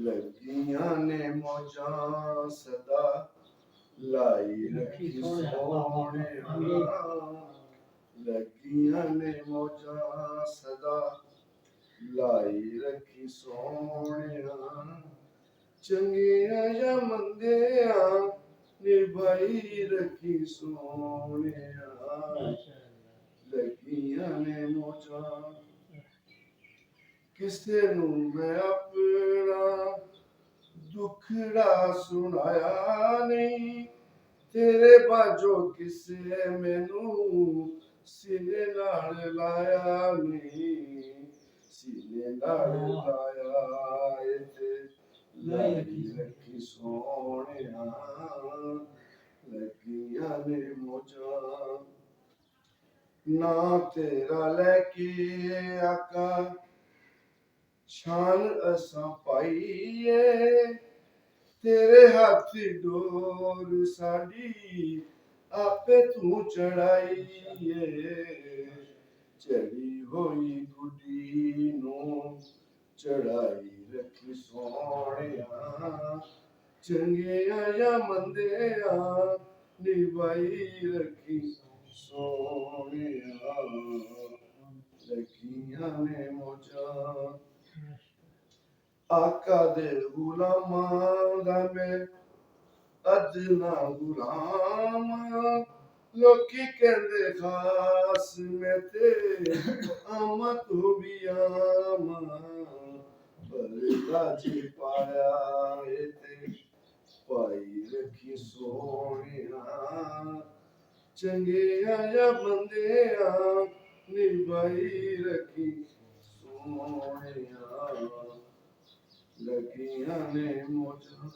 ਲੱਗੀਆਂ ਨੇ ਮੌਜਾਂ ਸਦਾ ਲਾਈ ਰੱਖੀ ਸੋਹਣਿਆ ਲੱਗੀਆਂ ਨੇ ਮੌਜਾਂ ਸਦਾ ਲਾਈ ਰੱਖੀ ਸੋਹਣਿਆ ਚੰਗੀਆਂ ਜਾਂ ਮੰਦਿਆਂ ਨਿਭਾਈ ਰੱਖੀ ਸੋਹਣਿਆ ਲੱਗੀਆਂ ਨੇ ਮੌਜਾਂ ਕਿਸੇ ਨੂੰ ਮੈਂ ਆਪਣਾ ਦੁਖੜਾ ਸੁਣਾਇਆ ਨਹੀਂ ਤੇਰੇ ਬਾਝੋਂ ਕਿਸੇ ਮੈਨੂੰ ਸੀਨੇ ਨਾਲ ਲਾਇਆ ਨਹੀਂ ਸੀਨੇ ਨਾਲ ਲਾਇਆ ਤੇ ਲਾਈ ਰੱਖੀ ਸੋਹਣਿਆ ਲੱਗੀਆਂ ਨੇ ਮੌਜਾਂ ਨਾ ਤੇਰਾ ਲੈ ਕੇ ਆਕਾ ਸ਼ਾਨ ਅਸਾਂ ਪਾਈਏ ਤੇਰੇ ਹੱਥ ਡੋਰ ਸਾਡੀ ਆਪੇ ਤੂੰ ਚੜਾਈਏ ਚੜੀ ਹੋਈ ਗੁੱਡੀ ਨੂੰ ਚੜਾਈ ਰੱਖੀ ਸੋਹਣਿਆ ਚੰਗਿਆਂ ਜਾਂ ਮੰਦਿਆਂ ਨਿਭਾਈ ਰੱਖੀ ਸੋਹਣਿਆ ਲੱਗੀਆਂ ਨੇ ਮੌਜਾਂ ਆਕਾ ਦੇ ਗੁਲਾਮਾਂ ਦਾ ਮੈਂ ਅਦਨਾ ਗੁਲਾਮ ਲੋਕੀ ਕਹਿੰਦੇ ਖਾਸ ਮੈਂ ਤੇ ਆਮਾ ਤੂੰ ਵੀ ਆਮਾ ਬਰਦਾ ਜੀ ਪਾਇਆ ਏ ਤੇ ਪਾਈ ਰੱਖੀ ਸੋਹਣਿਆ ਚੰਗਿਆਂ ਜਾਂ ਬੰਦਿਆਂ ਨਿਭਾਈ ਰੱਖੀ ਸੋਹਣਿਆ ਲੱਗੀਆਂ ਨੇ ਮੌਜਾਂ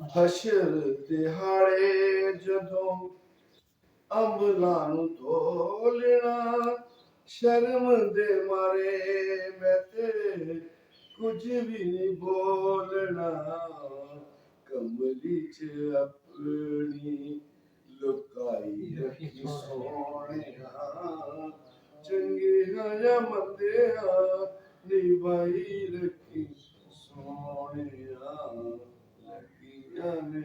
ਹਸ਼ਰ ਦਿਹਾੜੇ ਜਦੋਂ ਅੰਬਲਾਂ ਨੂੰ ਤੋਲਣਾ ਸ਼ਰਮ ਦੇ ਮਾਰੇ ਮੈਂ ਤੇ ਕੁਝ ਵੀ ਨਹੀਂ ਬੋਲਣਾ ਕਮਲੀ ਚ ਆਪਣੀ ਲੁਕਾਈ ਰੱਖੀ ਸੋਹਣਿਆ ਚੰਗਿਆਂ ਜਾਂ ਮੰਦਿਆਂ ਨਿਭਾਈ ਰੱਖੀ ਸੋਹਣਿਆ ਲੱਗੀਆਂ ਨੇ